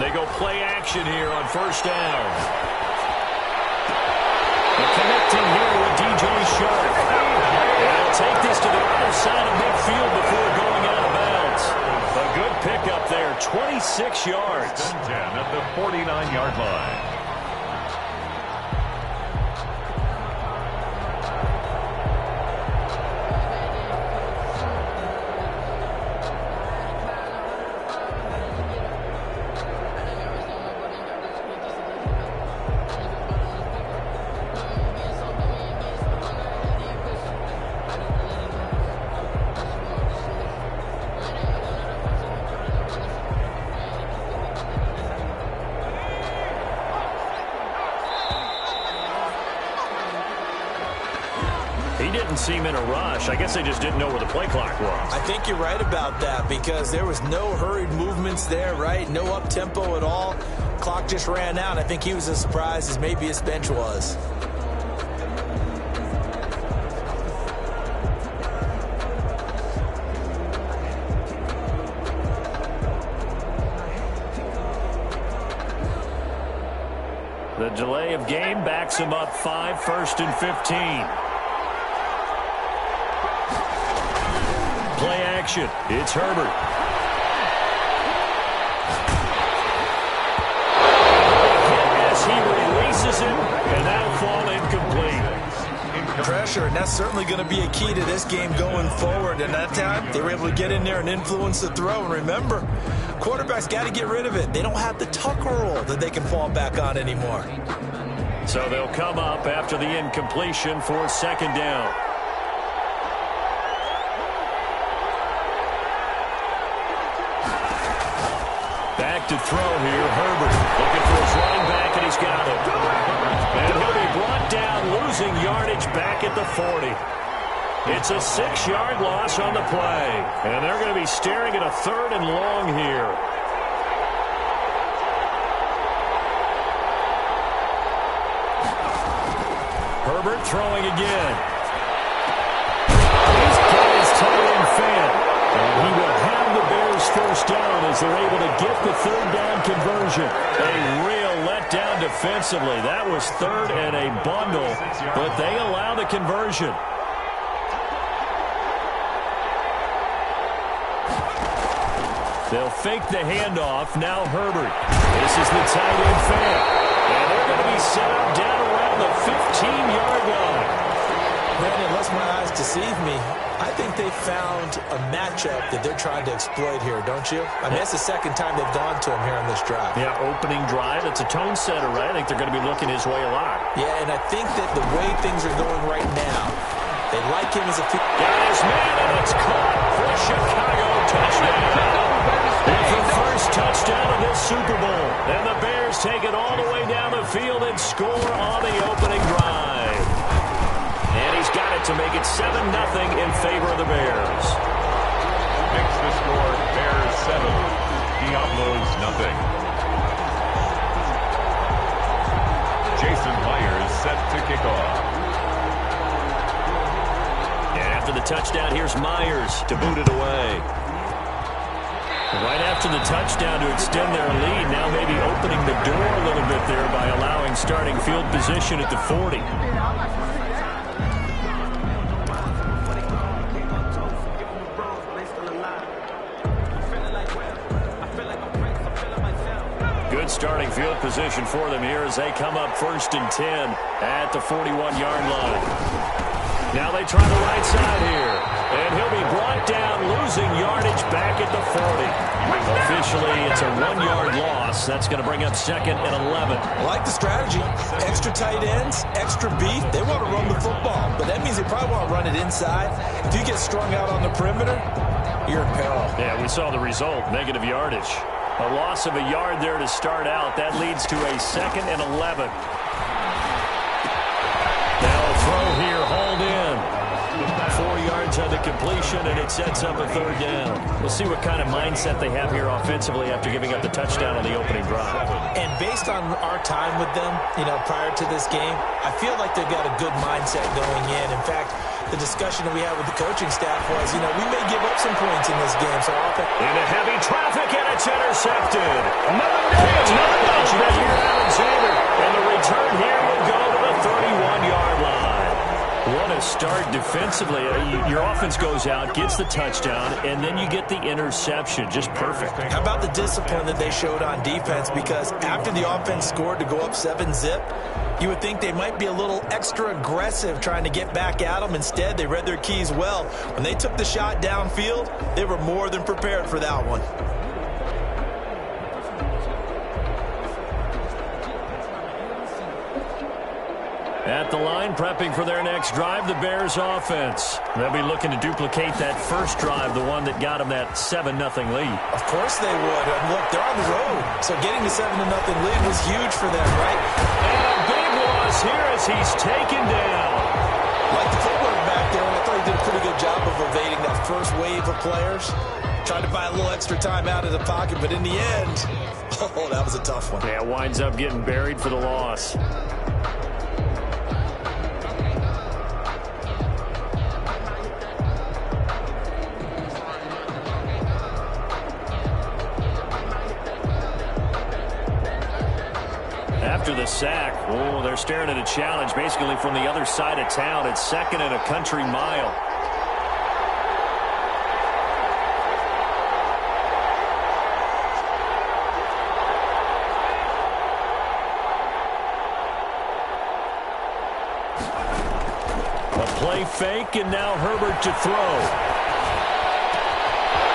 They go play action here on first down. They're connecting here with DJ Shark. And they'll take this to the other side of midfield before going out of bounds. A good pickup there, 26 yards. 10 at the 49-yard line. He didn't seem in a rush. I guess they just didn't know where the play clock was. I think you're right about that because there was no hurried movements there, right? No up-tempo at all. Clock just ran out. I think he was as surprised as maybe his bench was. The delay of game backs him up 5, 1st and 15. Play action. It's Herbert. As he releases it, and that'll fall incomplete. Pressure, and that's certainly going to be a key to this game going forward. And that time, they were able to get in there and influence the throw. And remember, quarterbacks got to get rid of it. They don't have the tuck roll that they can fall back on anymore. So they'll come up after the incompletion for second down. Back to throw here, Herbert. Looking for his running back, and he's got it. And he'll be brought down, losing yardage back at the 40. It's a 6-yard loss on the play. And they're going to be staring at a 3rd and long here. Herbert throwing again. He's got his tight end fan. And he will have the Bears first down as they're able to get the 3rd down conversion. A real letdown defensively. That was 3rd and a bundle, but they allow the conversion. They'll fake the handoff. Now Herbert. This is the tight end fan. And they're going to be set up down around the 15-yard line. Brandon, unless my eyes deceive me, I think they found a matchup that they're trying to exploit here, don't you? I mean, that's the second time they've gone to him here on this drive. Yeah, opening drive. It's a tone setter, right? I think they're going to be looking his way a lot. Yeah, and I think that the way things are going right now, they like him as a... Got his man, and it's caught for a Chicago touchdown. It's the first touchdown of this Super Bowl. And the Bears take it all the way down the field and score on the opening drive. And he's got it to make it 7-0 in favor of the Bears. Makes the score Bears 7, Diablos nothing. Jason Myers set to kick off. And after the touchdown, here's Myers to boot it away. Right after the touchdown to extend their lead, now maybe opening the door a little bit there by allowing starting field position at the 40. Good starting field position for them here as they come up 1st and 10 at the 41-yard line. Now they try the right side here. And he'll be brought down, losing yardage back at the 40. Officially, it's a 1-yard loss. That's going to bring up 2nd and 11. I like the strategy. Extra tight ends, extra beef. They want to run the football, but that means they probably want to run it inside. If you get strung out on the perimeter, you're in peril. Yeah, we saw the result, negative yardage. A loss of a yard there to start out. That leads to a 2nd and 11. Now a throw here, hauled in. 4 yards on the completion, and it sets up a 3rd down. We'll see what kind of mindset they have here offensively after giving up the touchdown on the opening drive. And based on our time with them, prior to this game, I feel like they've got a good mindset going in. In fact, the discussion that we had with the coaching staff was, we may give up some points in this game. So often into heavy traffic, and it's intercepted. Another touchdown here, Alexander. And the return here will go to the 31-yard line. What a start defensively. Your offense goes out, gets the touchdown, and then you get the interception. Just perfect. How about the discipline that they showed on defense? Because after the offense scored to go up 7-zip, you would think they might be a little extra aggressive trying to get back at them. Instead, they read their keys well. When they took the shot downfield, they were more than prepared for that one. At the line, prepping for their next drive, the Bears offense. They'll be looking to duplicate that first drive, the one that got them that 7-0 lead. Of course they would. Look, they're on the road, so getting the 7-0 lead was huge for them, right? And a big loss here as he's taken down. Like the footwork back there, and I thought he did a pretty good job of evading that first wave of players. Tried to buy a little extra time out of the pocket, but in the end, oh, that was a tough one. Yeah, winds up getting buried for the loss. After the sack, they're staring at a challenge basically from the other side of town. It's 2nd and a country mile. A play fake, and now Herbert to throw.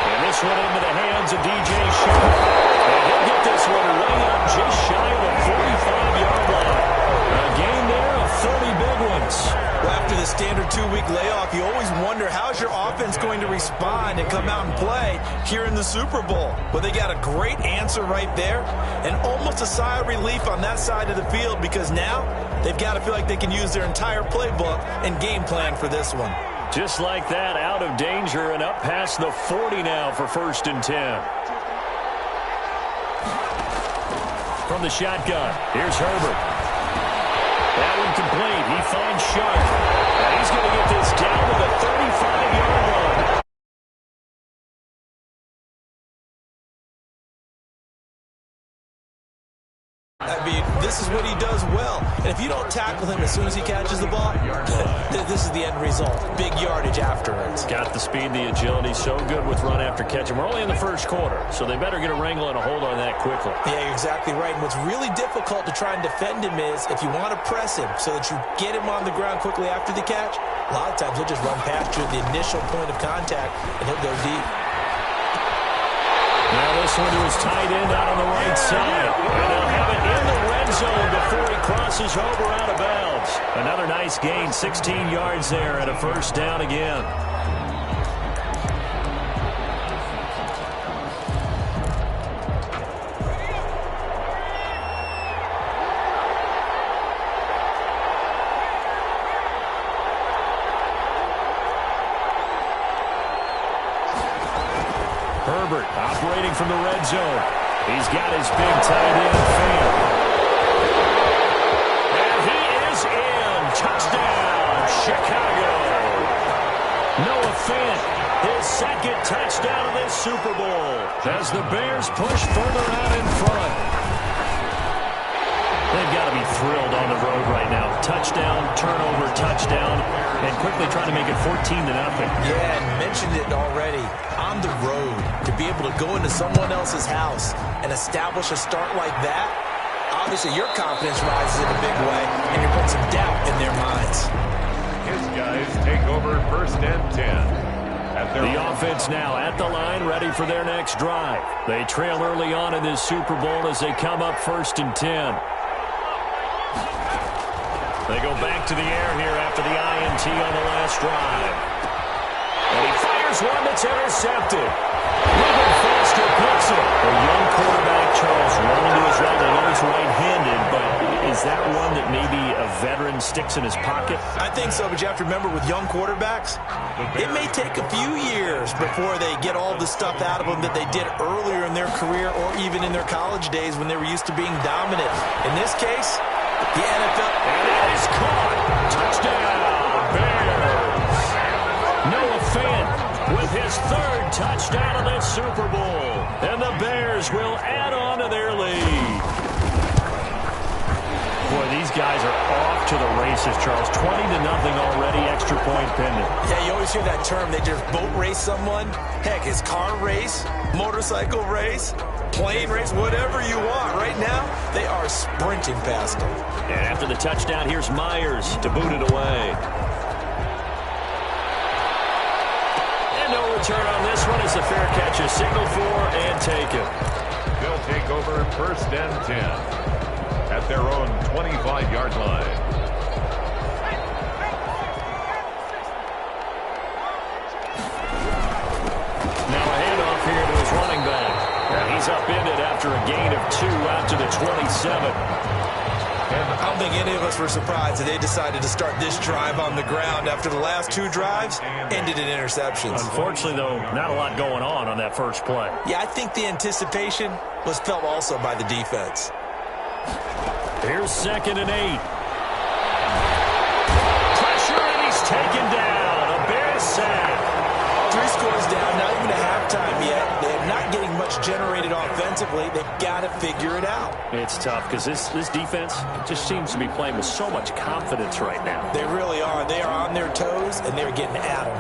And this one into the hands of DJ Sharp. And he'll get this one way up just shy of the 45-yard line. A gain there of 30 big ones. Well, after the standard 2-week layoff, you always wonder how's your offense going to respond and come out and play here in the Super Bowl. Well, they got a great answer right there and almost a sigh of relief on that side of the field because now they've got to feel like they can use their entire playbook and game plan for this one. Just like that, out of danger and up past the 40 now for 1st and 10. From the shotgun, here's Herbert. That one complete. He finds Sharp. And he's going to get this down to the 35-yard line. I mean, this is what he does well. And if you don't tackle him as soon as he catches the ball, this is the end result. Big yardage afterwards. Got the speed, the agility, so good with run after catch. And we're only in the first quarter, so they better get a wrangle and a hold on that quickly. Yeah, you're exactly right. And what's really difficult to try and defend him is if you want to press him so that you get him on the ground quickly after the catch, a lot of times he'll just run past you at the initial point of contact, and he'll go deep. Now this one to his tight end out on the right side. And they'll have it in the red zone before he crosses over out of bounds. Another nice gain, 16 yards there and a 1st down again. Herbert operating from the red zone. He's got his big tight end fan. And he is in. Touchdown, Chicago. Noah Fant, his 2nd touchdown of this Super Bowl as the Bears push further out in front. They've got to be thrilled on the road right now. Touchdown, turnover, touchdown, and quickly trying to make it 14-0. Yeah, and mentioned it already. On the road, to be able to go into someone else's house and establish a start like that, obviously your confidence rises in a big way, and you're putting some doubt in their minds. His guys take over 1st and 10. The offense now at the line, ready for their next drive. They trail early on in this Super Bowl as they come up 1st and 10. They go back to the air here after the INT on the last drive. And he fires one that's intercepted. Ruben Foster picks it. A young quarterback, Charles, rolling to his right. I know he's right-handed, but is that one that maybe a veteran sticks in his pocket? I think so, but you have to remember with young quarterbacks, it may take a few years before they get all the stuff out of them that they did earlier in their career or even in their college days when they were used to being dominant. In this case, the NFL. And it is caught. Touchdown, Bears. Fant with his third touchdown of this Super Bowl. And the Bears will add on to their lead. Boy, these guys are off to the races, Charles. 20-0 already, extra point pending. Yeah, you always hear that term. They just boat race someone. Heck, it's car race, motorcycle race, plane race, whatever you want. Right now, they are sprinting past them. And after the touchdown, here's Myers to boot it away. And no return on this one. It's a fair catch, a signal for and take it. They'll take over 1st and 10 at their own 25-yard line. Now a handoff here to his running back. And he's upended after a gain of 2 out to the 27. I don't think any of us were surprised that they decided to start this drive on the ground after the last 2 drives ended in interceptions. Unfortunately, though, not a lot going on that first play. Yeah, I think the anticipation was felt also by the defense. Here's 2nd and 8. Pressure, and he's taken down. A Bears sack. 3 scores down, not even a halftime yet. They're not getting much generated offensively. They've got to figure it out. It's tough because this defense just seems to be playing with so much confidence right now. They really are. They are on their toes, and they're getting at them.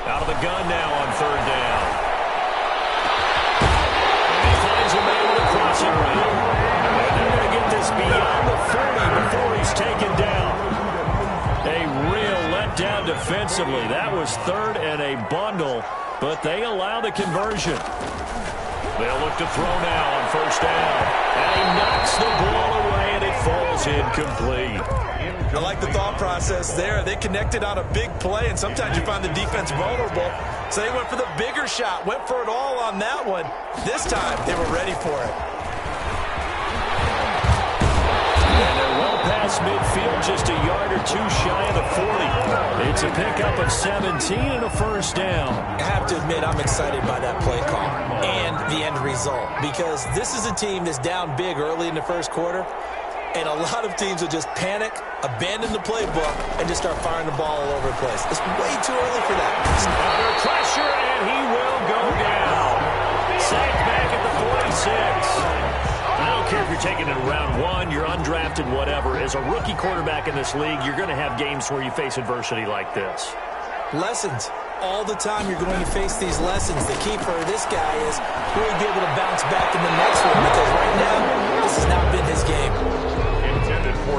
Out of the gun now on 3rd down. And he finds a man with a crossing route. And they're going to get this beyond the 40 before he's taken down. A real letdown defensively. That was 3rd and a bundle, but they allow the conversion. They'll look to throw now on 1st down. And he knocks the ball away, and it falls incomplete. I like the thought process there. They connected on a big play, and sometimes you find the defense vulnerable. So they went for the bigger shot, went for it all on that one. This time, they were ready for it. And they're well past midfield, just a yard or 2 shy of the 40. It's a pickup of 17 and a 1st down. I have to admit, I'm excited by that play call and the end result, because this is a team that's down big early in the first quarter. And a lot of teams will just panic, abandon the playbook, and just start firing the ball all over the place. It's way too early for that. Under pressure, and he will go down. Sacked back at the 46. I don't care if you're taking it in round 1, you're undrafted, whatever. As a rookie quarterback in this league, you're going to have games where you face adversity like this. Lessons. All the time you're going to face these lessons. The key for this guy is will he be able to bounce back in the next one? Because right now, this has not been his game.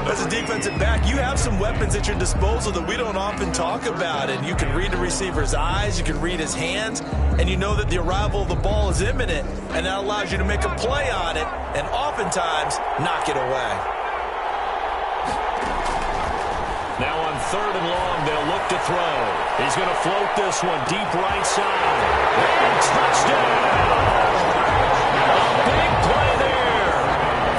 As a defensive back, you have some weapons at your disposal that we don't often talk about. And you can read the receiver's eyes, you can read his hands, and you know that the arrival of the ball is imminent. And that allows you to make a play on it and oftentimes knock it away. Now on 3rd and long, they'll look to throw. He's going to float this one deep right side. And touchdown! A big play there.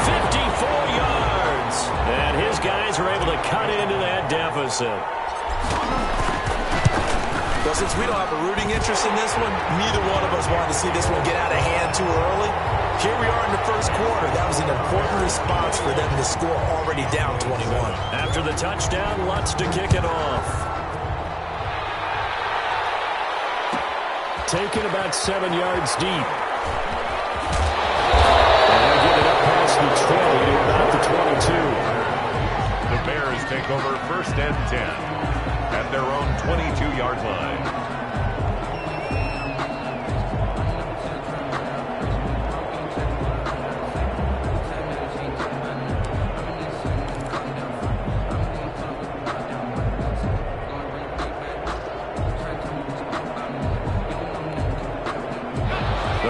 54 yards. And his guys are able to cut into that deficit. Well, since we don't have a rooting interest in this one, neither one of us wanted to see this one get out of hand too early. Here we are in the first quarter. That was an important response for them to score already down 21. After the touchdown, Lutz to kick it off. Taken about 7 yards deep. And they get it up past the 20 to about the 22. The Bears take over 1st and 10 at their own 22-yard line.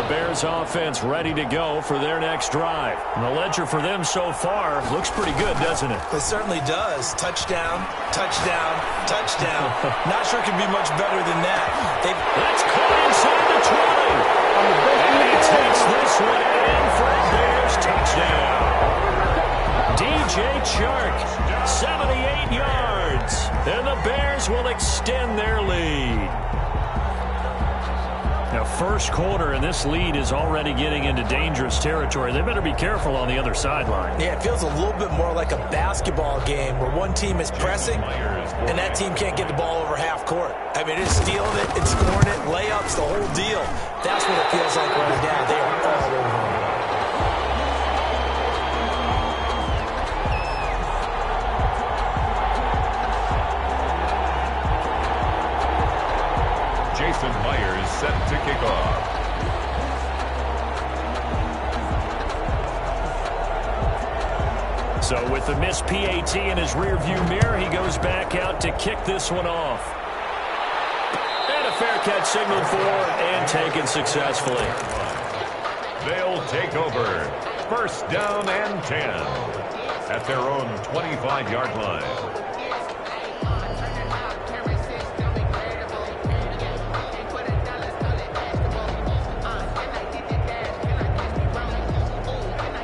Bears offense ready to go for their next drive. And the ledger for them so far looks pretty good, doesn't it? It certainly does. Touchdown, touchdown, touchdown. Not sure it can be much better than that. That's caught inside the 20. And he takes this one in for a Bears touchdown. DJ Chark, 78 yards. And the Bears will extend their lead. Now, first quarter, and this lead is already getting into dangerous territory. They better be careful on the other sideline. Yeah, it feels a little bit more like a basketball game where one team is pressing and that team can't get the ball over half court. I mean, it's stealing it, it's scoring it, layups, the whole deal. That's what it feels like right now. They are all over it. Jason Myers set to kick off. So with the missed PAT in his rearview mirror, he goes back out to kick this one off. And a fair catch signaled for and taken successfully. They'll take over. First down and 10 at their own 25-yard line.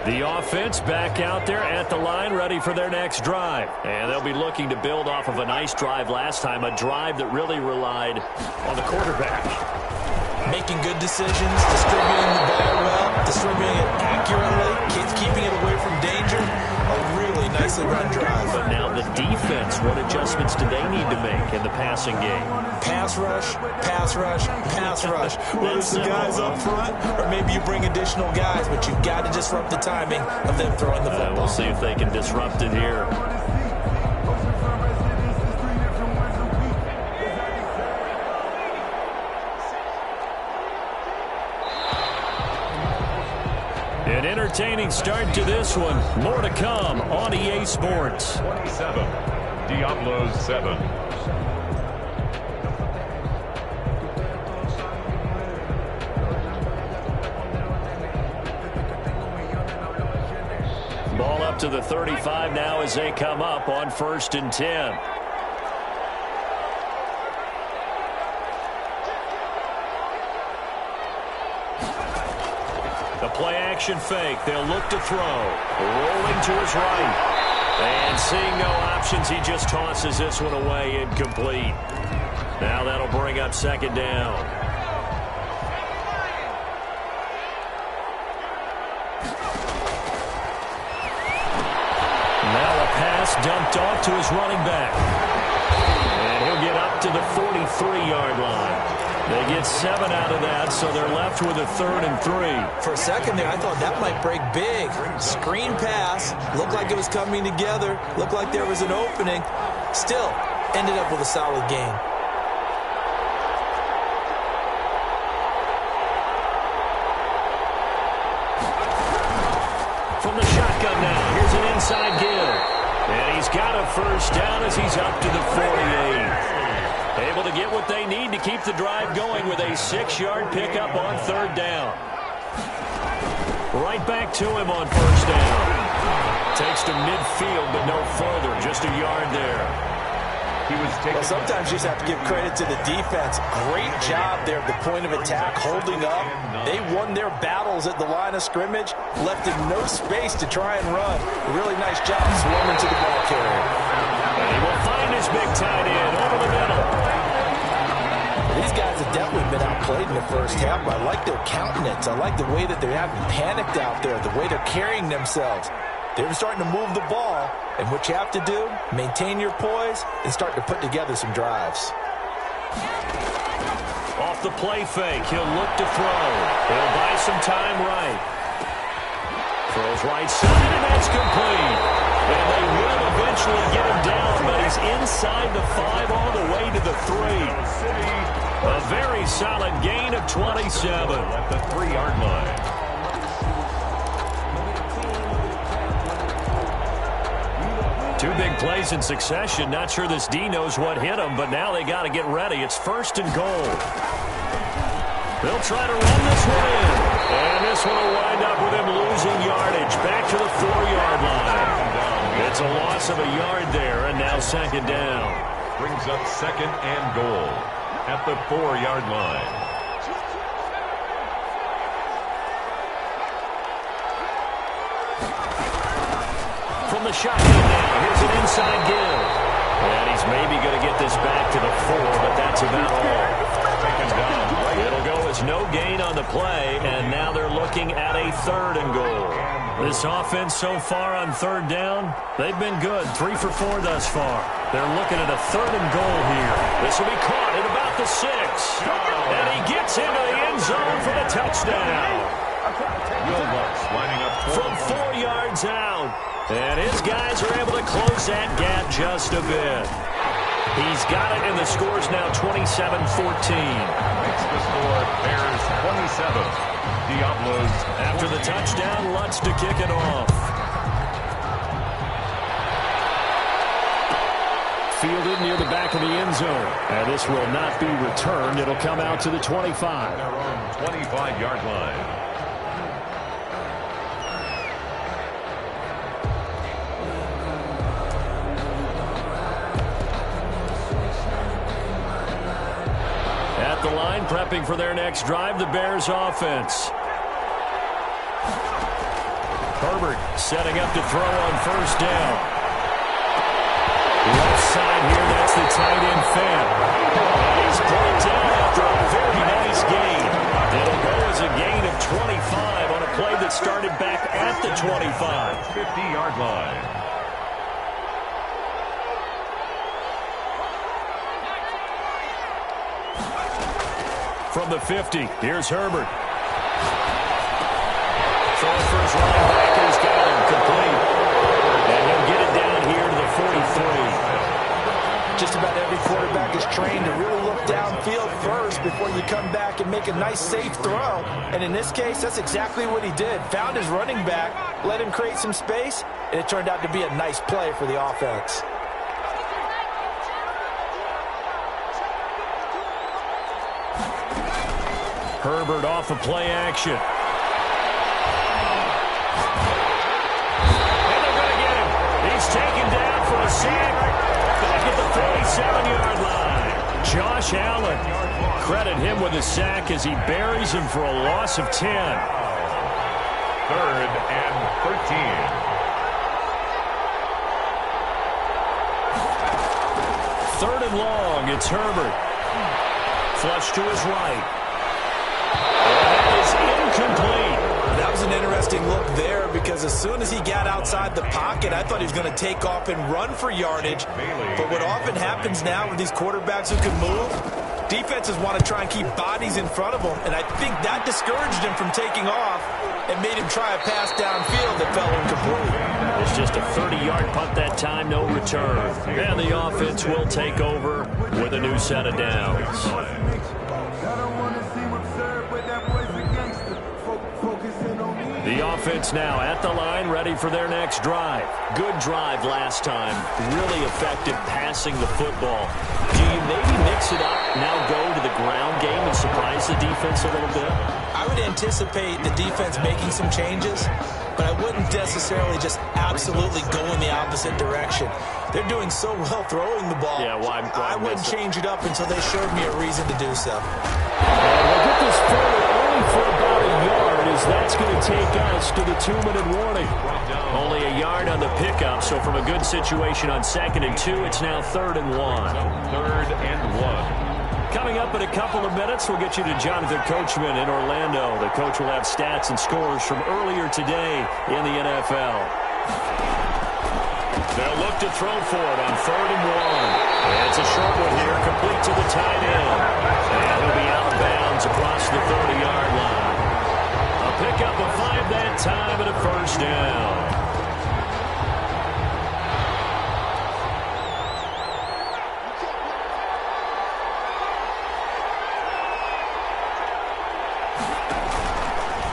The offense back out there at the line, ready for their next drive. And they'll be looking to build off of a nice drive last time, a drive that really relied on the quarterback. Making good decisions, distributing the ball well, distributing it accurately, keeping it away from danger. A really nicely run drive. But now the defense, what adjustments do they need to make in the passing game? Pass rush, pass rush, pass rush. Whether it's the guys up front or maybe you bring additional guys, but you've got to disrupt the timing of them throwing the football. We'll see if they can disrupt it here. An entertaining start to this one. More to come on EA Sports. 27, Diablo 7. Ball up to the 35 now as they come up on 1st and 10. The play action fake. They'll look to throw. Rolling to his right. And seeing no options, he just tosses this one away incomplete. Now that'll bring up 2nd down. Now a pass dumped off to his running back. And he'll get up to the 43-yard line. They get 7 out of that, so they're left with a 3rd and 3. For a second there, I thought that might break big. Screen pass. Looked like it was coming together. Looked like there was an opening. Still, ended up with a solid game. From the shotgun now, here's an inside give. And he's got a 1st down as he's up to the 48. Able to get what they need to keep the drive going with a 6-yard pickup on 3rd down. Right back to him on 1st down. Takes to midfield, but no further. Just a yard there. Well, sometimes you just have to give credit to the defense. Great job there at the point of attack, holding up. They won their battles at the line of scrimmage, left him no space to try and run. Really nice job swarming to the ball carrier. And he will find his big tight end over the middle. These guys have definitely been outplayed in the first half, but I like their countenance. I like the way that they haven't panicked out there, the way they're carrying themselves. They're starting to move the ball, and what you have to do, maintain your poise and start to put together some drives. Off the play fake, he'll look to throw. He'll buy some time right. Throws right side, and that's complete. And they will eventually get him down, but he's inside the 5 all the way to the 3. A very solid gain of 27 at the 3-yard line. Two big plays in succession. Not sure this D knows what hit him, but now they got to get ready. It's 1st and goal. They'll try to run this one in. And this one will wind up with him losing yardage. Back to the 4-yard line. It's a loss of a yard there, and now 2nd down. Brings up 2nd and goal at the 4-yard line. From the shotgun now, here's an inside give. And he's maybe going to get this back to the 4, but that's about all. Taken down. It'll go was no gain on the play, and now they're looking at a 3rd and goal. This offense so far on 3rd down, they've been good. 3 for 4 thus far. They're looking at a 3rd and goal here. This will be caught at about the 6. And he gets into the end zone for the touchdown. Lining up from 4 yards out. And his guys are able to close that gap just a bit. He's got it, and the score's now 27-14. Makes the score Bears 27. Diablos after the touchdown, Lutz to kick it off. Fielded near the back of the end zone. And this will not be returned. It'll come out to the 25. Their own 25-yard line. At the line, prepping for their next drive, the Bears offense. Herbert setting up to throw on 1st down. Left side here, that's the tight end Fant. He's brought down after a very nice gain. It'll go as a gain of 25 on a play that started back at the 25. 50-yard line. From the 50, here's Herbert. Throw for his running back, and he's got him complete. And he'll get it down here to the 43. Just about every quarterback is trained to really look downfield first before you come back and make a nice, safe throw. And in this case, that's exactly what he did. Found his running back, let him create some space, and it turned out to be a nice play for the offense. Herbert off of play action. And they're going to get him. He's taken down for a sack back at the 47-yard line. Josh Allen, credit him with a sack as he buries him for a loss of 10. 3rd and 13. 3rd and long, it's Herbert. Flush to his right. Incomplete. That was an interesting look there because as soon as he got outside the pocket, I thought he was going to take off and run for yardage. But what often happens now with these quarterbacks who can move, defenses want to try and keep bodies in front of them, and I think that discouraged him from taking off and made him try a pass downfield that fell incomplete. It's just a 30-yard punt that time, no return. And the offense will take over with a new set of downs. The offense now at the line, ready for their next drive. Good drive last time. Really effective passing the football. Do you maybe mix it up, now go to the ground game and surprise the defense a little bit? I would anticipate the defense making some changes, but I wouldn't necessarily just absolutely go in the opposite direction. They're doing so well throwing the ball. Yeah, why I wouldn't change it up until they showed me a reason to do so. We'll get this forward only for about a yard, as that's going to take us to the 2-minute warning. Only a yard on the pickup, so from a good situation on 2nd and 2, it's now 3rd and 1. 3rd and 1. Coming up in a couple of minutes, we'll get you to Jonathan Coachman in Orlando. The coach will have stats and scores from earlier today in the NFL. They'll look to throw for it on 3rd and 1. It's a short one here, complete to the tight end. And he'll be out of bounds across the 30-yard line. A pickup of 5 that time and a 1st down.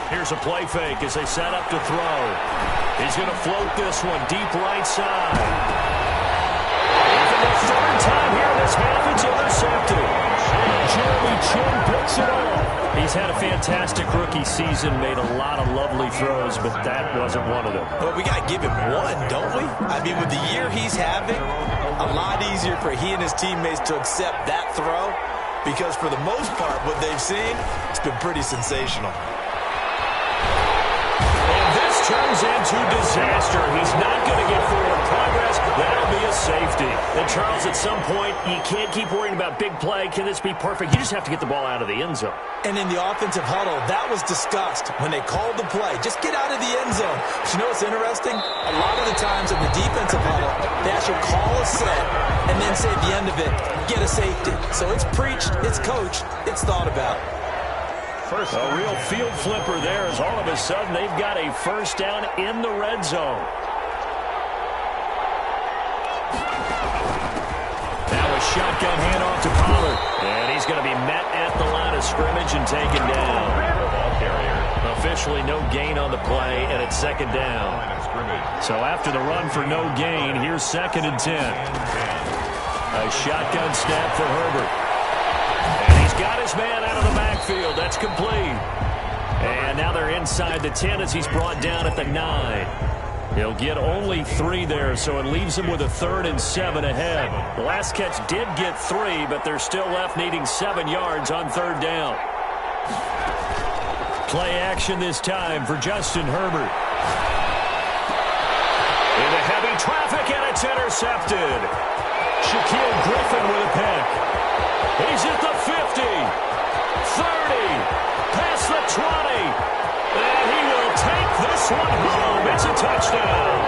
Here's a play fake as they set up to throw. He's going to float this one deep right side. And for the 3rd time here in this half, it's intercepted. Jeremy Chin picks it off. He's had a fantastic rookie season, made a lot of lovely throws, but that wasn't one of them. Well, we got to give him one, don't we? I mean, with the year he's having, a lot easier for he and his teammates to accept that throw because for the most part, what they've seen, it's been pretty sensational. turns into disaster. He's not going to get forward progress. That'll be a safety. And Charles, at some point, you can't keep worrying about big play. Can this be perfect? You just have to get the ball out of the end zone. And in the offensive huddle, that was discussed when they called the play. Just get out of the end zone. But you know what's interesting? A lot of the times in the defensive huddle, they actually call a set and then say at the end of it, get a safety. So it's preached, it's coached, it's thought about. A real field flipper there as all of a sudden they've got a first down in the red zone. Now a shotgun handoff to Pollard. And he's going to be met at the line of scrimmage and taken down. Officially no gain on the play, and it's second down. So after the run for no gain, here's 2nd and 10. A shotgun snap for Herbert. And he's got his man out of the backfield. That's complete. And now they're inside the 10 as he's brought down at the 9. He'll get only 3 there, so it leaves him with a 3rd and 7 ahead. The last catch did get 3, but they're still left needing 7 yards on 3rd down. Play action this time for Justin Herbert. Into heavy traffic, and it's intercepted. Shaquille Griffin with a pick. He's at the 50, 30, past the 20, and he will take this one home. It's a touchdown.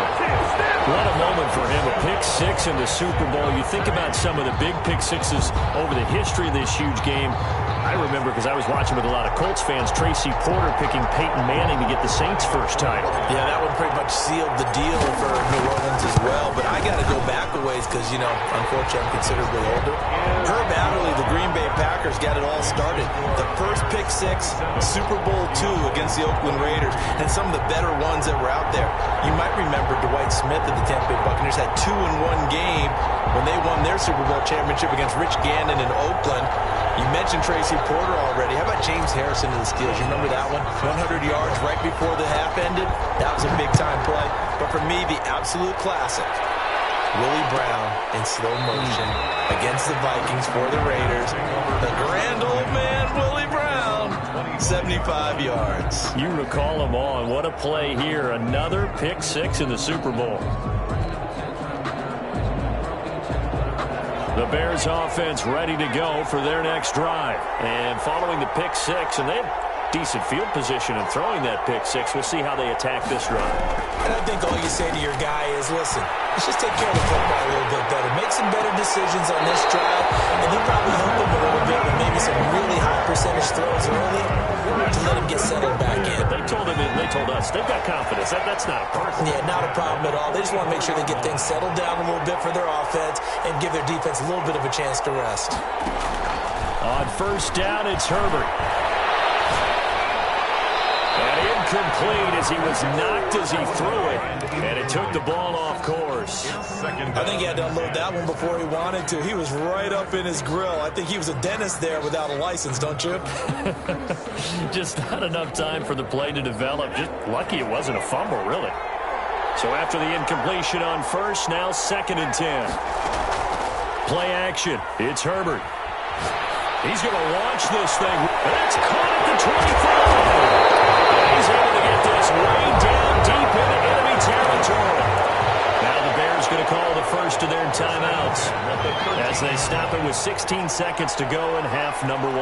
What a moment for him, a pick 6 in the Super Bowl. You think about some of the big pick 6s over the history of this huge game. I remember, because I was watching with a lot of Colts fans, Tracy Porter picking Peyton Manning to get the Saints' first title. Yeah, that one pretty much sealed the deal for New Orleans as well. But I got to go back a ways because, you know, unfortunately I'm considerably older. Herb Adderley, the Green Bay Packers, got it all started. The first pick 6, Super Bowl II against the Oakland Raiders, and some of the better ones that were out there. You might remember Dwight Smith of the Tampa Bay Buccaneers had 2 in one game when they won their Super Bowl championship against Rich Gannon in Oakland. You mentioned Tracy Porter already. How about James Harrison of the Steelers? You remember that one? 100 yards right before the half ended. That was a big-time play. But for me, the absolute classic, Willie Brown in slow motion against the Vikings for the Raiders. The grand old man, Willie Brown, 75 yards. You recall them all, and what a play here. Another pick 6 in the Super Bowl. The Bears offense ready to go for their next drive. And following the pick 6, and they have decent field position in throwing that pick 6. We'll see how they attack this run. And I think all you say to your guy is, listen, let's just take care of the football a little bit better. Make some better decisions on this drive, and then probably help him a little bit with maybe some really high percentage throws early to let him get settled back in. They told us they've got confidence. That's not a problem. Yeah, not a problem at all. They just want to make sure they get things settled down a little bit for their offense and give their defense a little bit of a chance to rest. On first down, it's Herbert. And incomplete as he was knocked as he threw it. And it took the ball off course. I think he had to unload that one before he wanted to. He was right up in his grill. I think he was a dentist there without a license, don't you? Just not enough time for the play to develop. Just lucky it wasn't a fumble, really. So after the incompletion on first, now 2nd and 10. Play action. It's Herbert. He's going to launch this thing. And it's caught at the 25. He's able to get this way down deep into enemy territory. Now the Bears going to call the first of their timeouts as they stop it with 16 seconds to go in half number 1.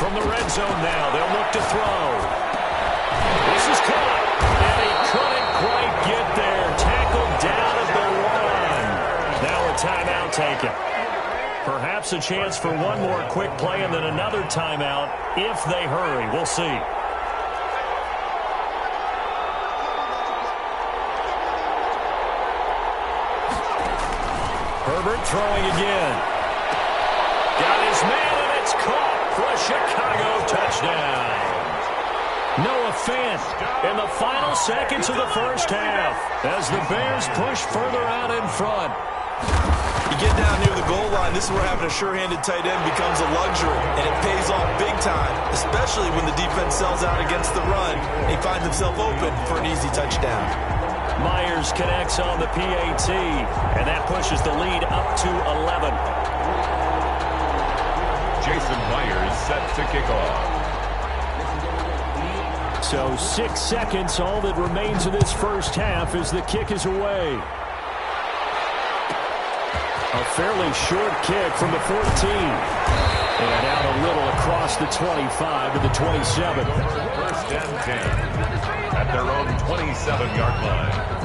From the red zone now, they'll look to throw. This is caught, and he couldn't quite get there. Tackled down at the 1. Now a timeout taken. Perhaps a chance for one more quick play and then another timeout if they hurry. We'll see. Herbert throwing again. Got his man, and it's caught for a Chicago touchdown. Noah Fant in the final seconds of the first half as the Bears push further out in front. You get down near the goal line, this is where having a sure-handed tight end becomes a luxury, and it pays off big time, especially when the defense sells out against the run, and he finds himself open for an easy touchdown. Myers connects on the PAT, and that pushes the lead up to 11. Jason Myers set to kick off. So 6 seconds, all that remains of this first half as the kick is away. A fairly short kick from the 14. And out a little across the 25 to the 27. First and 10 at their own 27-yard line.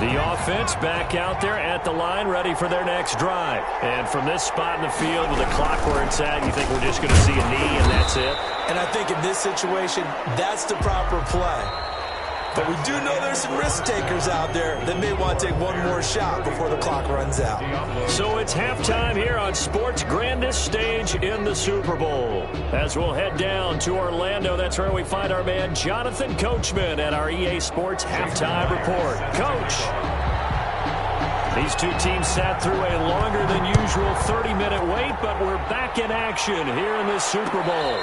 The offense back out there at the line, ready for their next drive. And from this spot in the field with the clock where it's at, you think we're just going to see a knee and that's it? And I think in this situation, that's the proper play. But we do know there's some risk takers out there that may want to take one more shot before the clock runs out. So it's halftime here on sports' grandest stage in the Super Bowl. As we'll head down to Orlando, that's where we find our man Jonathan Coachman at our EA Sports Halftime Report. Coach, these two teams sat through a longer than usual 30-minute wait, but we're back in action here in this Super Bowl.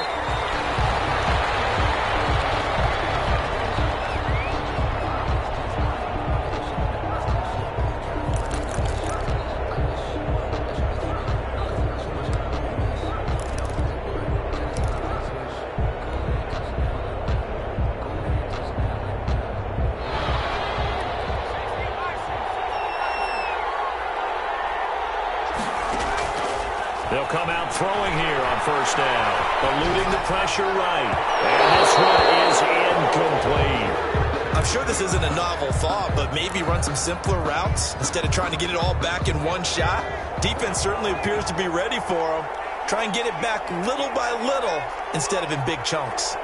They'll come out throwing here on first down, eluding the pressure right. And this one is incomplete. I'm sure this isn't a novel thought, but maybe run some simpler routes instead of trying to get it all back in one shot. Defense certainly appears to be ready for them. Try and get it back little by little instead of in big chunks.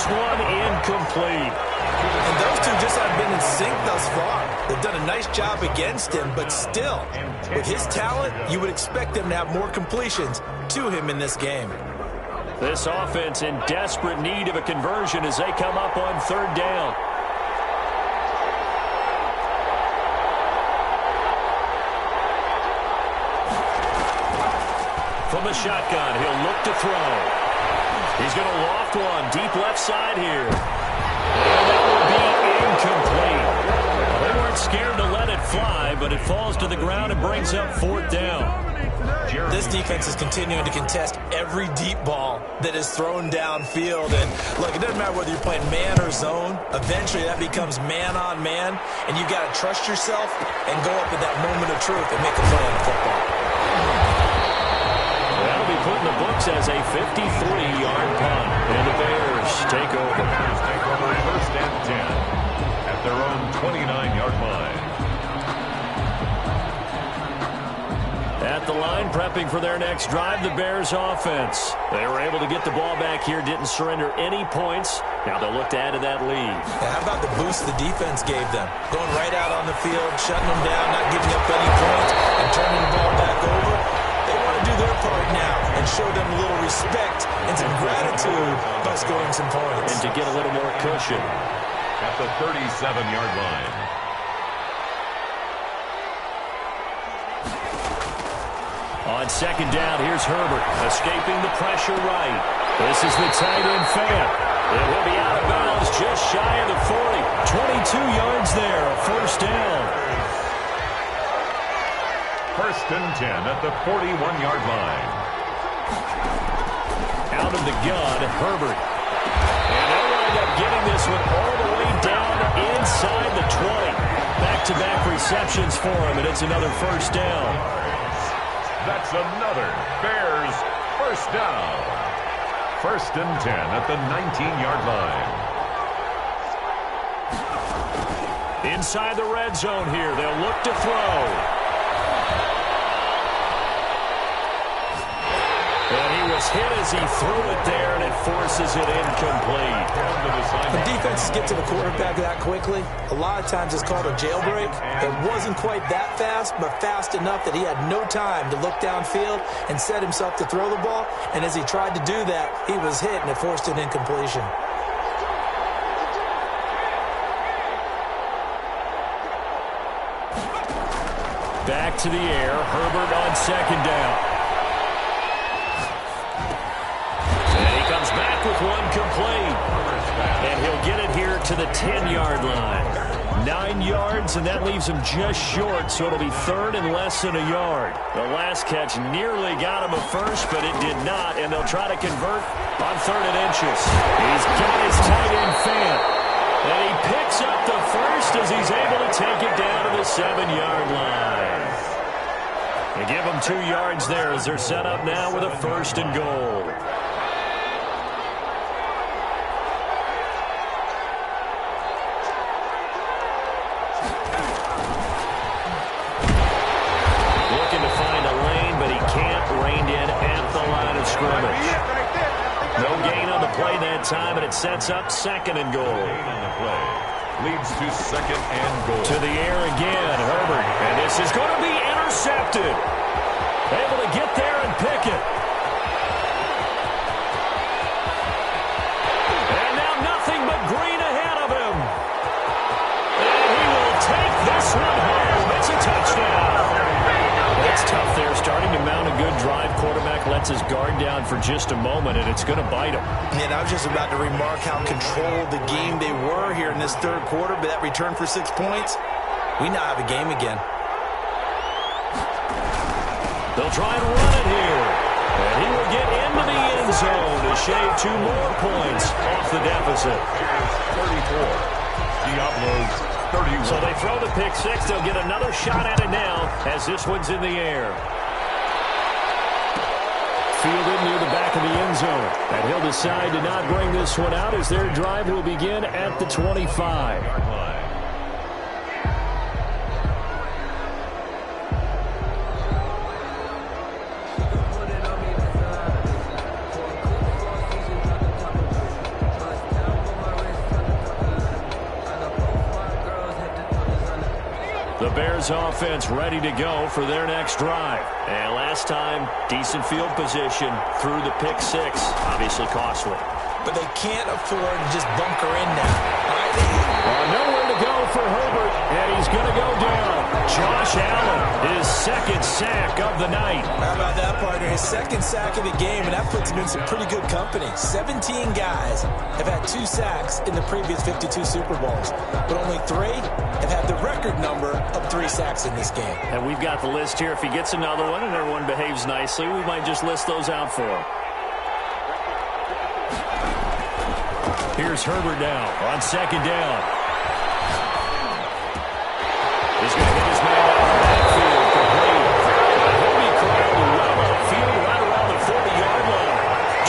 One incomplete. And those two just have been in sync thus far. They've done a nice job against him, but still, with his talent, you would expect them to have more completions to him in this game. This offense in desperate need of a conversion as they come up on third down. From the shotgun, he'll look to throw. He's going to loft one deep left side here. And that will be incomplete. They weren't scared to let it fly, but it falls to the ground and brings up fourth down. This defense is continuing to contest every deep ball that is thrown downfield. And look, it doesn't matter whether you're playing man or zone. Eventually that becomes man on man. And you got to trust yourself and go up at that moment of truth and make a play on the football. That'll be put in the books as a 53-yard punt. And the Bears take over. First and 10 at their own 29-yard line. At the line, prepping for their next drive, the Bears offense. They were able to get the ball back here, didn't surrender any points. Now they'll look to add to that lead. Yeah, how about the boost the defense gave them? Going right out on the field, shutting them down, not giving up any points, and turning the ball back over. They want to do their part now and show them a little respect and some gratitude by scoring some points. And to get a little more cushion. At the 37-yard line. On second down, here's Herbert, escaping the pressure right. This is the tight end Fant. It will be out of bounds just shy of the 40. 22 yards there, a first down. First and 10 at the 41-yard line. Out of the gun, Herbert. And they'll wind up getting this one all the way down inside the 20. Back-to-back receptions for him, and it's another first down. That's another Bears first down. First and 10 at the 19-yard line. Inside the red zone here, they'll look to throw. And he was hit as he threw it there, and it forces it incomplete. When defenses get to the quarterback that quickly, a lot of times it's called a jailbreak. It wasn't quite that fast, but fast enough that he had no time to look downfield and set himself to throw the ball. And as he tried to do that, he was hit, and it forced an incompletion. Back to the air, Herbert on second down. With one complete. And he'll get it here to the 10-yard line. 9 yards, and that leaves him just short, so it'll be third and less than a yard. The last catch nearly got him a first, but it did not, and they'll try to convert on third and inches. He's got his tight end Fant, and he picks up the first as he's able to take it down to the 7-yard line. They give him 2 yards there as they're set up now with a first and goal. Looking to find a lane, but he can't. Reined in at the line of scrimmage. No gain on the play that time, and it sets up second and goal. Leads to second and goal. To the air again, Herbert. And this is going to be intercepted. Able to get there and pick it. And now nothing but green ahead of him. And he will take this one home. It's a touchdown. That's tough there. Starting to mount a good drive. Quarterback lets his guard down for just a moment, and it's going to bite him. And I was just about to remark how controlled the game they were here in this third quarter, but that return for 6 points, we now have a game again. They'll try and run it here. And he will get into the end zone to shave 2 more points off the deficit. 34. Diablo's 31. So they throw the pick six. They'll get another shot at it now as this one's in the air. Fielded near the back of the end zone. And he'll decide to not bring this one out as their drive will begin at the 25. The Bears offense ready to go for their next drive. And last time, decent field position through the pick six. Obviously costly. But they can't afford to just bunker in now. Nowhere to go for Herbert, and he's going to go down. Josh Allen, his second sack of the night. How about that, partner? His second sack of the game, and that puts him in some pretty good company. 17 guys have had 2 sacks in the previous 52 Super Bowls, but only 3 have had the record number of 3 sacks in this game. And we've got the list here. If he gets another one and everyone behaves nicely, we might just list those out for him. Here's Herbert now on second down. He's going to get his man out of the backfield complete. He'll be crowded well upfield right around the 40-yard line.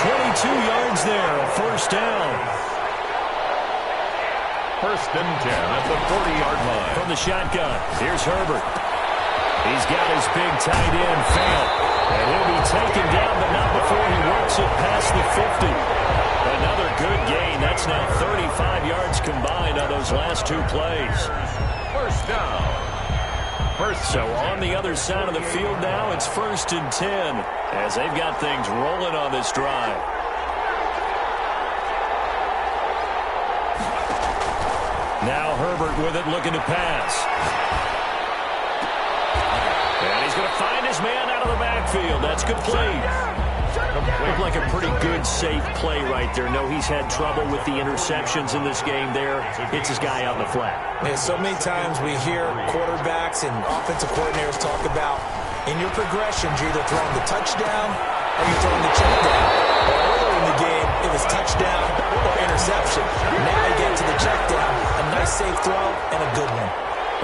22 yards there, a first down. First and 10 at the 40-yard line. From the shotgun, here's Herbert. He's got his big tight end, Fant. And he'll be taken down, but not before he works it past the 50. Another good gain. That's now 35 yards combined on those last 2 plays. First down. So on the other side of the field now, it's first and 10 as they've got things rolling on this drive. Now Herbert with it, looking to pass. And he's going to find his man out of the backfield. That's complete. Looked like a pretty good, safe play right there. No, he's had trouble with the interceptions in this game there. Hits his guy out in the flat. Man, so many times we hear quarterbacks and offensive coordinators talk about in your progressions, you're either throwing the touchdown or you're throwing the check down. Earlier in the game, it was touchdown or interception. Now you get to the check down. A nice, safe throw and a good one.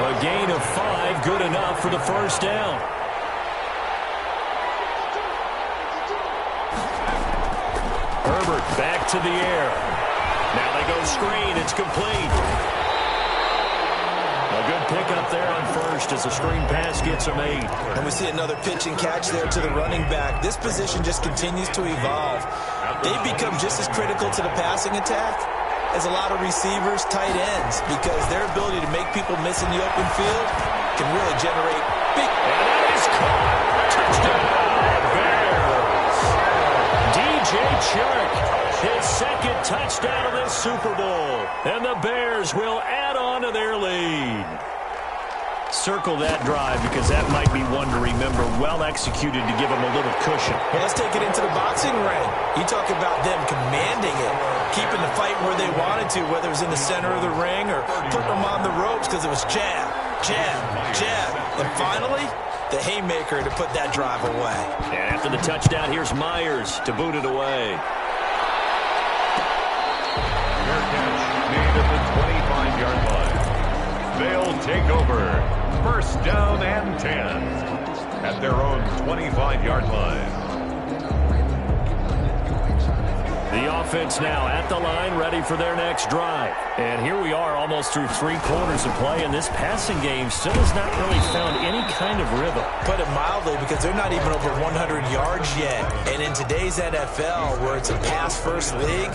A gain of 5, good enough for the first down. Herbert back to the air. Now they go screen. It's complete. A good pickup there on first as the screen pass gets him 8. And we see another pitch and catch there to the running back. This position just continues to evolve. They've become just as critical to the passing attack as a lot of receivers, tight ends, because their ability to make people miss in the open field can really generate big. And that is caught. Touchdown, Bears. DJ Chark, his second touchdown of this Super Bowl. And the Bears will add on to their lead. Circle that drive because that might be one to remember. Well executed to give them a little cushion. Well, let's take it into the boxing ring. You talk about them commanding it, keeping the fight where they wanted to, whether it was in the center of the ring or putting them on the ropes because it was jab, jab, jab. And finally, the haymaker to put that drive away. And after the touchdown, here's Myers to boot it away. Fair catch made at the 25-yard line. They'll take over. First down and 10 at their own 25-yard line. The offense now at the line, ready for their next drive. And here we are almost through 3 quarters of play, and this passing game still has not really found any kind of rhythm. Put it mildly, because they're not even over 100 yards yet. And in today's NFL, where it's a pass-first league,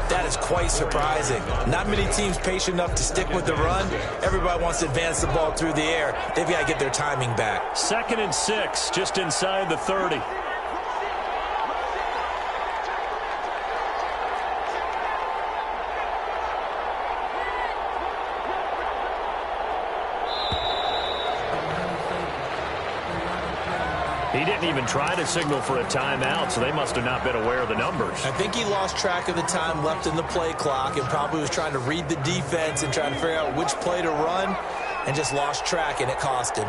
that is quite surprising. Not many teams patient enough to stick with the run. Everybody wants to advance the ball through the air. They've got to get their timing back. 2nd and 6, just inside the 30. He didn't even try to signal for a timeout, so they must have not been aware of the numbers. I think he lost track of the time left in the play clock and probably was trying to read the defense and trying to figure out which play to run and just lost track, and it cost him.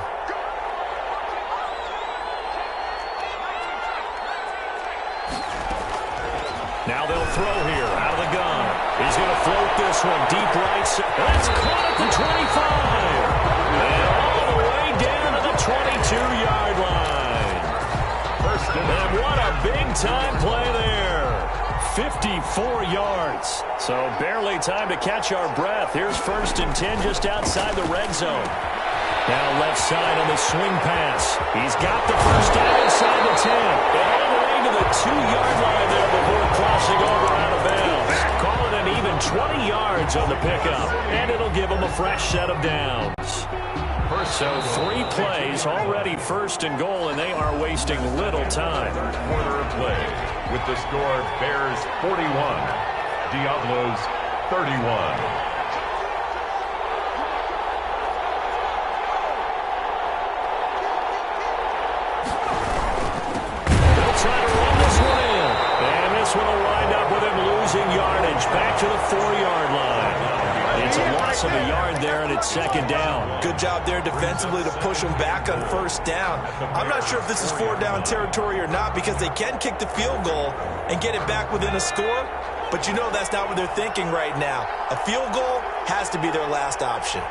Now they'll throw here out of the gun. He's going to float this one deep right. That's caught at the 25. And all the way down to the 22-yard line. And what a big-time play there. 54 yards. So barely time to catch our breath. Here's 1st and 10 just outside the red zone. Now left side on the swing pass. He's got the first down inside the 10. And all the way to the 2-yard line there before crossing over out of bounds. Call it an even 20 yards on the pickup. And it'll give him a fresh set of downs. So 3 plays, already 1st and goal, and they are wasting little time. Quarter of play with the score Bears 41, Diablos 31. They'll try to run this one in. And this one will wind up with him losing yardage back to the 4-yard line. It's a loss of a yard there, and it's 2nd down. Good job there defensively to push them back on 1st down. I'm not sure if this is 4-down territory or not because they can kick the field goal and get it back within a score, but you know that's not what they're thinking right now. A field goal has to be their last option.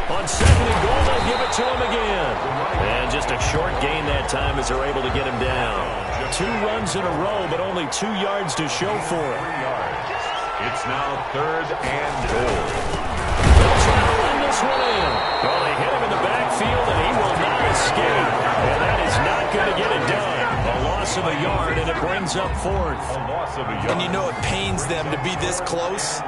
On 2nd and goal, they'll give it to him again. And just a short gain that time as they're able to get him down. 2 runs in a row, but only 2 yards to show for it. It's now 3rd and goal. They'll try to run this one in. Well, they hit him in the backfield, and he will not escape. And that is not going to get it done. A loss of a yard, and it brings up 4th. A loss of a yard. And you know it pains them to be this close,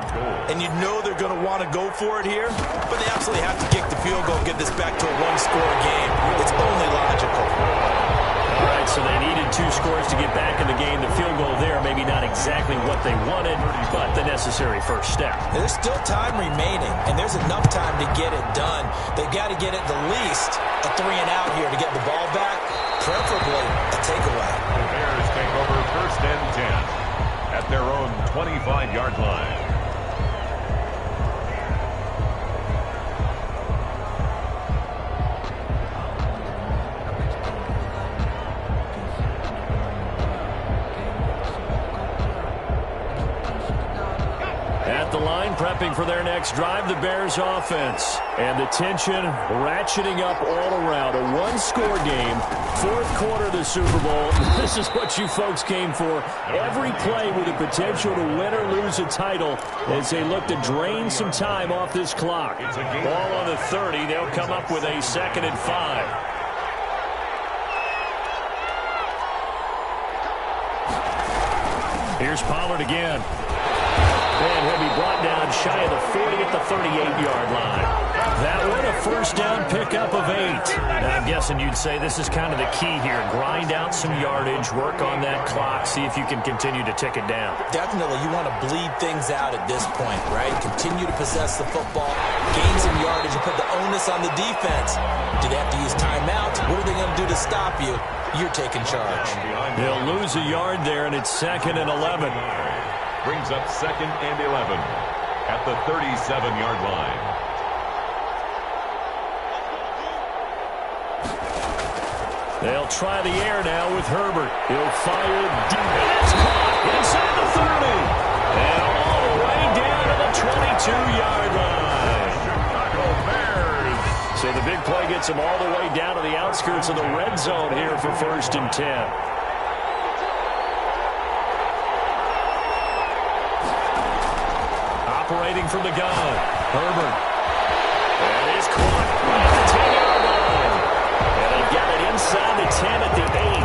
and you know they're going to want to go for it here, but they absolutely have to kick the field goal and get this back to a 1-score game. It's only logical. All right, so they needed 2 scores to get back in the game. The field goal there, maybe not exactly what they wanted, but the necessary first step. There's still time remaining, and there's enough time to get it done. They've got to get at the least a 3-and-out here to get the ball back, preferably a takeaway. The Bears take over 1st and 10 at their own 25-yard line. At the line, prepping for their next drive, the Bears offense. And the tension ratcheting up all around. A 1-score game, 4th quarter of the Super Bowl. This is what you folks came for. Every play with the potential to win or lose a title as they look to drain some time off this clock. Ball on the 30. They'll come up with a 2nd and 5. Here's Pollard again. And he'll be brought down shy of the 40 at the 38-yard line. That one a first down pickup of 8. Now, I'm guessing you'd say this is kind of the key here. Grind out some yardage, work on that clock, see if you can continue to tick it down. Definitely, you want to bleed things out at this point, right? Continue to possess the football, gain some yardage, and put the onus on the defense. Do they have to use timeout? What are they going to do to stop you? You're taking charge. They'll lose a yard there, and it's 2nd and 11. Brings up 2nd and 11 at the 37-yard line. They'll try the air now with Herbert. He'll fire deep. It's caught inside the 30. And all the way down to the 22-yard line. Chicago Bears. So the big play gets him all the way down to the outskirts of the red zone here for 1st and 10. Operating from the gun. Herbert. And he's caught at the 10-yard line. And they've got it inside the 10 at the 8.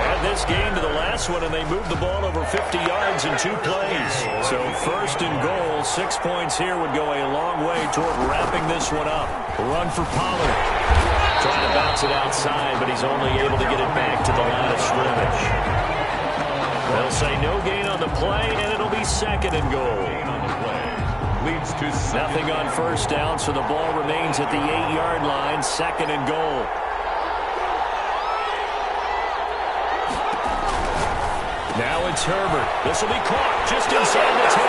Add this game to the last one, and they moved the ball over 50 yards in 2 plays. So 1st and goal, 6 points here would go a long way toward wrapping this one up. A run for Pollard. Trying to bounce it outside, but he's only able to get it back to the line of scrimmage. They'll say no gain on the play, and it'll be 2nd and goal. Leads to nothing on 1st down, so the ball remains at the 8-yard line, 2nd and goal. Now it's Herbert. This will be caught just inside the 10.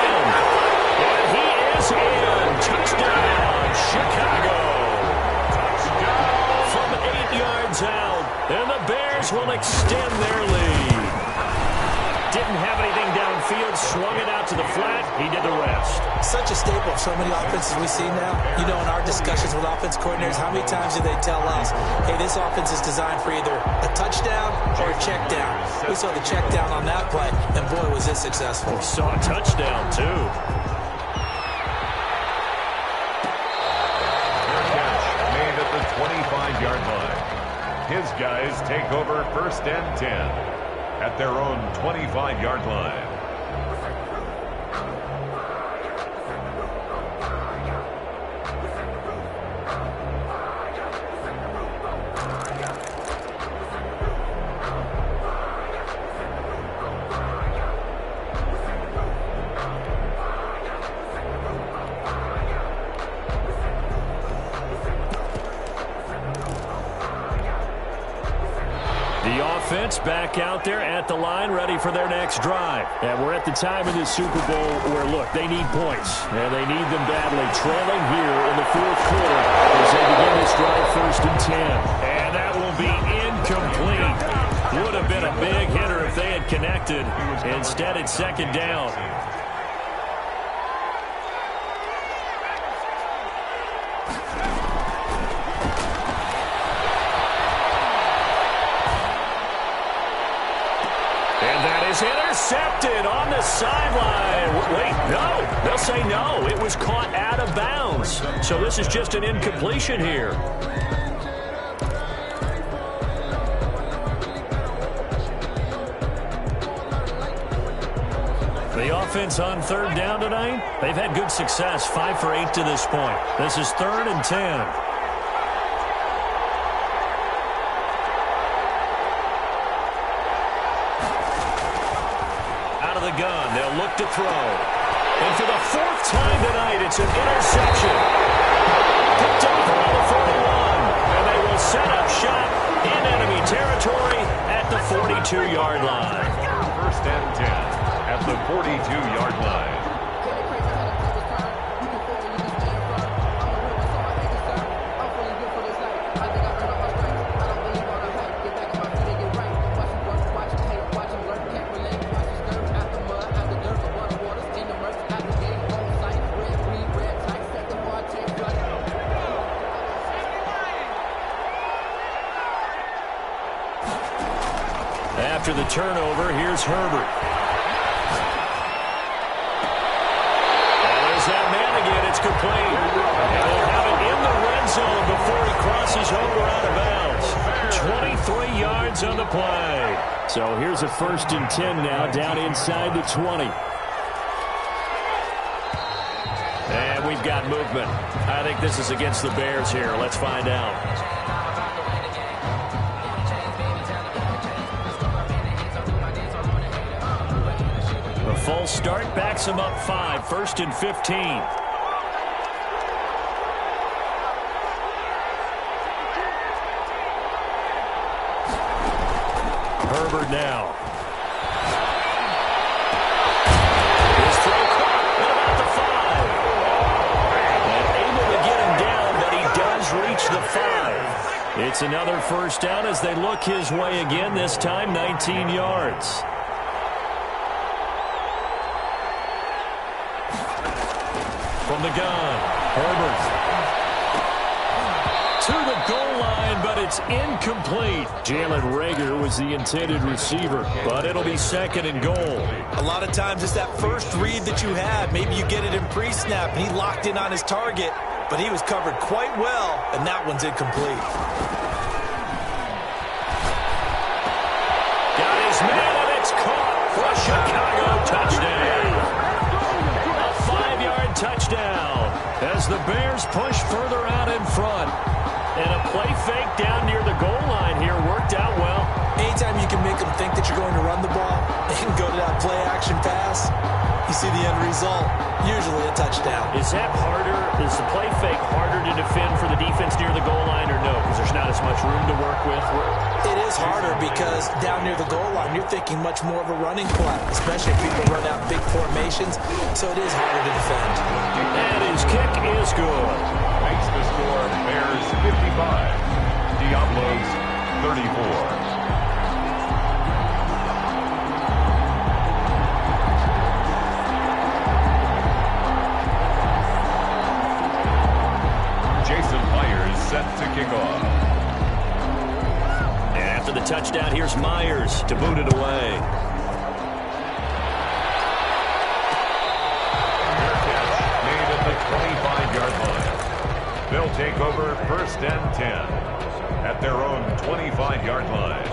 And he is in. Touchdown, Chicago. Touchdown from 8 yards out. And the Bears will extend their lead. Didn't have anything downfield, swung it out to the flat. He did the rest. Such a staple of so many offenses we see now. You know, in our discussions with offense coordinators, how many times do they tell us, hey, this offense is designed for either a touchdown or a check down. We saw the check down on that play, and boy, was it successful. We saw a touchdown, too. catch made at the 25-yard line. His guys take over 1st and 10 at their own 25-yard line. Offense back out there at the line, ready for their next drive. And we're at the time in the Super Bowl where, look, they need points, and they need them badly. Trailing here in the 4th quarter as they begin this drive, 1st and 10. And that will be incomplete. Would have been a big hitter if they had connected. Instead, it's 2nd down. Intercepted on the sideline. Wait, no. They'll say no. It was caught out of bounds. So this is just an incompletion here. The offense on 3rd down tonight, they've had good success. 5 for 8 to this point. This is 3rd and 10. Gun. They'll look to throw. And for the 4th time tonight, it's an interception. Picked up around the 41. And they will set up shop in enemy territory at the 42-yard line. 1st and 10 at the 42-yard line. After the turnover, here's Herbert. And there's that man again. It's complete. And they'll have it in the red zone before he crosses over out of bounds. 23 yards on the play. So here's a 1st and 10 now, down inside the 20. And we've got movement. I think this is against the Bears here. Let's find out. The full start backs him up 5, 1st and 15. Herbert now. His throw caught at about the 5. And able to get him down, but he does reach the 5. It's another first down as they look his way again, this time 19 yards. From the gun, Herbert. To the goal line, but it's incomplete. Jalen Reagor was the intended receiver, but it'll be 2nd and goal. A lot of times it's that first read that you have. Maybe you get it in pre-snap, and he locked in on his target, but he was covered quite well, and that one's incomplete. Got his man, and it's caught for a Chicago touchdown. A 5-yard touchdown as the Bears push further out in front. And a play fake down near the goal line here worked out well. Anytime you can make them think that you're going to run the ball and go to that play-action pass, you see the end result, usually a touchdown. Is that harder? Is the play fake harder to defend for the defense near the goal line or no? Because there's not as much room to work with? It is harder because down near the goal line, you're thinking much more of a running play, especially if people run out big formations, so it is harder to defend. And his kick is good. Makes the score Bears 55, Diablos 34. Set to kick off. And after the touchdown, here's Myers to boot it away. Fair catch made at the 25-yard line. They'll take over 1st and 10 at their own 25-yard line.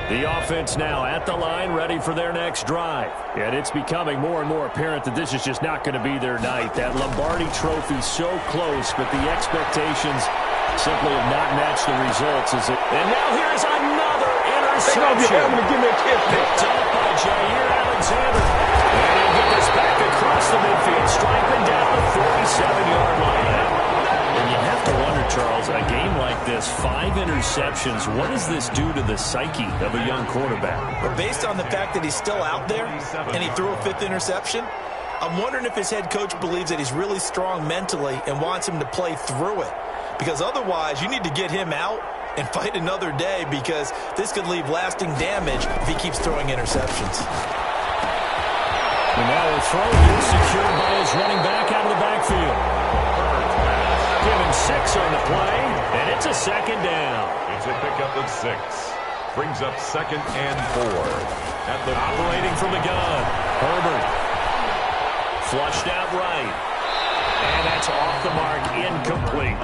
The offense now at the line, ready for their next drive. And it's becoming more and more apparent that this is just not going to be their night. That Lombardi Trophy so close, but the expectations simply have not matched the results. And now here's another interception. Picked up by Jair Alexander. And he'll get this back across the midfield, striping down the 47-yard line. And you have to wonder, Charles, a game like this, 5 interceptions, what does this do to the psyche of a young quarterback? But based on the fact that he's still out there and he threw a 5th interception, I'm wondering if his head coach believes that he's really strong mentally and wants him to play through it. Because otherwise, you need to get him out and fight another day because this could leave lasting damage if he keeps throwing interceptions. And now a throw here secured by his running back out of the backfield. Give him 6 on the play, and it's a 2nd down. It's a pickup of 6. Brings up 2nd and 4. At the operating from the gun, Herbert. Flushed out right. And that's off the mark, incomplete.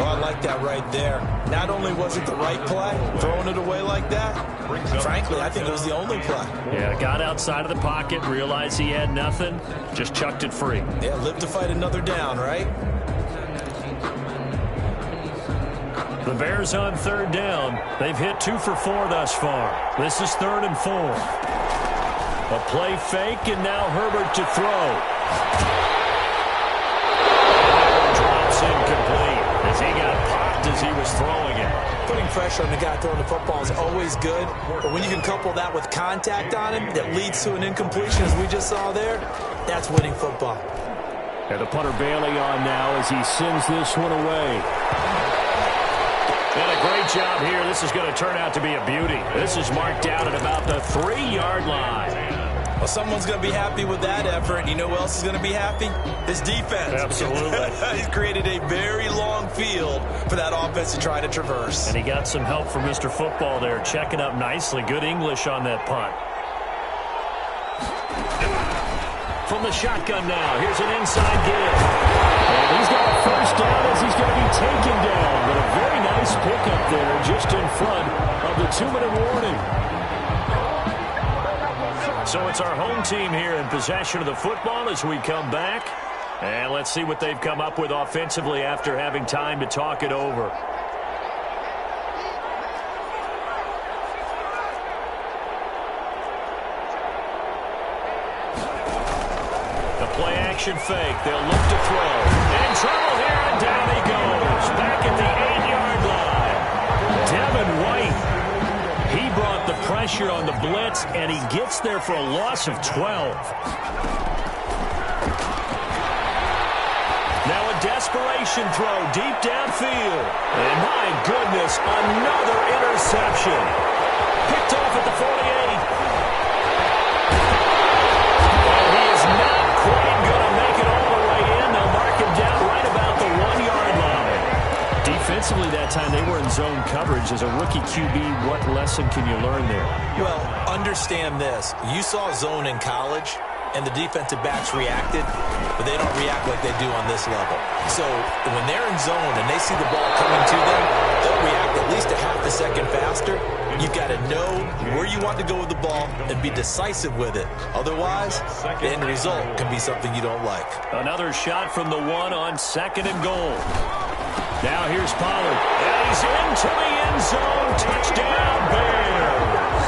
Oh, I like that right there. Not only was it the right play, throwing it away like that, frankly, I think it was the only play. Yeah, got outside of the pocket, realized he had nothing, just chucked it free. Yeah, live to fight another down, right? The Bears on 3rd down. They've hit 2 for 4 thus far. This is 3rd and 4. A play fake, and now Herbert to throw. Drops incomplete as he got popped as he was throwing it. Putting pressure on the guy throwing the football is always good, but when you can couple that with contact on him that leads to an incompletion, as we just saw there, that's winning football. And the punter Bailey on now as he sends this one away. And a great job here. This is going to turn out to be a beauty. This is marked down at about the 3-yard line. Well, someone's going to be happy with that effort. You know who else is going to be happy? His defense. Absolutely. He's created a very long field for that offense to try to traverse. And he got some help from Mr. Football there, checking up nicely. Good English on that punt. From the shotgun now, here's an inside give. And he's got a first down as he's going to be taken down. But a very nice pickup there just in front of the 2-minute warning. So it's our home team here in possession of the football as we come back. And let's see what they've come up with offensively after having time to talk it over. Play-action fake. They'll look to throw. In trouble here, and down he goes. Back at the 8-yard line. Devin White. He brought the pressure on the blitz, and he gets there for a loss of 12. Now a desperation throw deep downfield. And my goodness, another interception. Picked off at the 48. Quite going to make it all the way in. They'll mark him down right about the 1-yard line. Defensively that time, they were in zone coverage. As a rookie QB, what lesson can you learn there? Well, understand this. You saw zone in college, and the defensive backs reacted, but they don't react like they do on this level. So when they're in zone and they see the ball coming to them, they'll react at least a half a second faster. You've got to know where you want to go with the ball and be decisive with it. Otherwise, the end result can be something you don't like. Another shot from the 1 on 2nd and goal. Now here's Pollard. And he's into the end zone. Touchdown, Bears.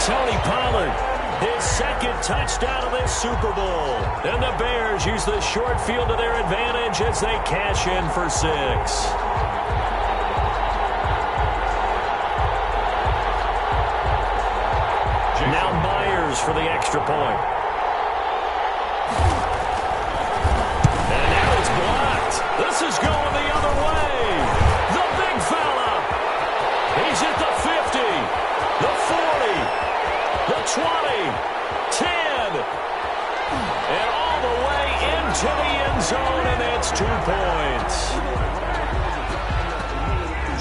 Tony Pollard, his 2nd touchdown of this Super Bowl. And the Bears use the short field to their advantage as they cash in for 6. Now Myers for the extra point. And now it's blocked. This is going the other way. The big fella. He's at the 50, the 40, the 20, 10, and all the way into the end zone, and that's 2 points.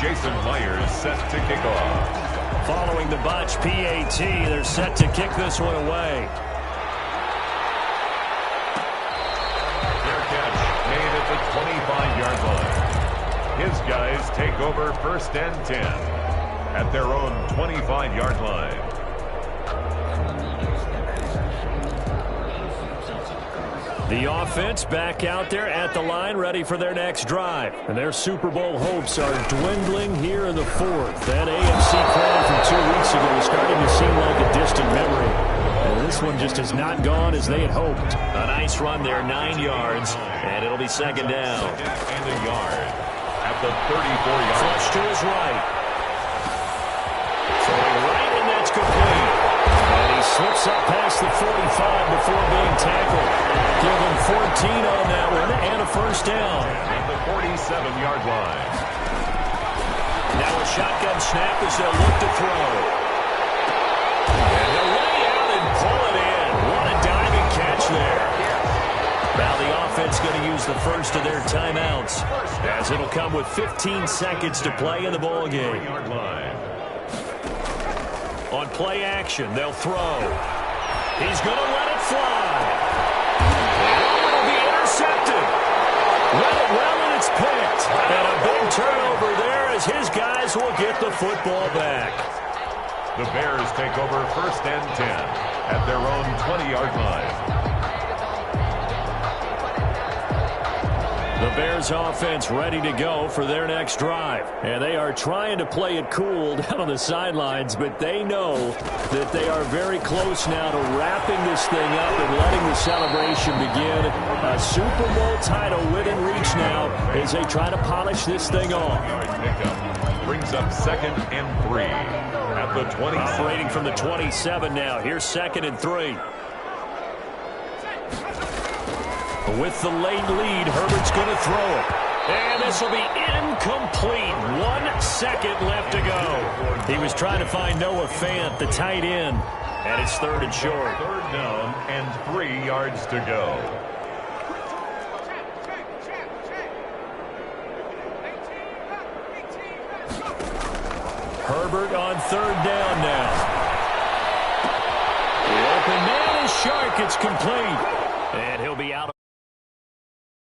Jason Myers set to kick off. Following the botch PAT, they're set to kick this one away. Their catch made at the 25-yard line. His guys take over 1st and 10 at their own 25-yard line. The offense back out there at the line, ready for their next drive. And their Super Bowl hopes are dwindling here in the 4th. That AFC crown from 2 weeks ago is starting to seem like a distant memory. And this one just has not gone as they had hoped. A nice run there, 9 yards, and it'll be 2nd down. And a yard at the 34-yard line. Flush to his right. Throwing right, and that's complete. And he slips up past the 45 before being tackled. Give him 14 on that one and a 1st down. At the 47-yard line. Now a shotgun snap as they'll look to throw. And they'll lay out and pull it in. What a diving catch there. Now the offense going to use the first of their timeouts, as it'll come with 15 seconds to play in the ball game. On play action, they'll throw. He's going to let it fly. And it'll be intercepted. Read it well, and it's picked. And a big turnover there as his guys will get the football back. The Bears take over 1st and 10 at their own 20-yard line. The Bears offense ready to go for their next drive. And they are trying to play it cool down on the sidelines, but they know that they are very close now to wrapping this thing up and letting the celebration begin. A Super Bowl title within reach now as they try to polish this thing off. Pickup brings up 2nd and 3 at the 20. Operating from the 27 now. Here's 2nd and 3. With the late lead, Herbert's going to throw it. And this will be incomplete. 1 second left to go. He was trying to find Noah Fant, the tight end. And it's 3rd and short. 3rd down and 3 yards to go. Herbert on 3rd down now. The open man is Shark. It's complete. And he'll be out.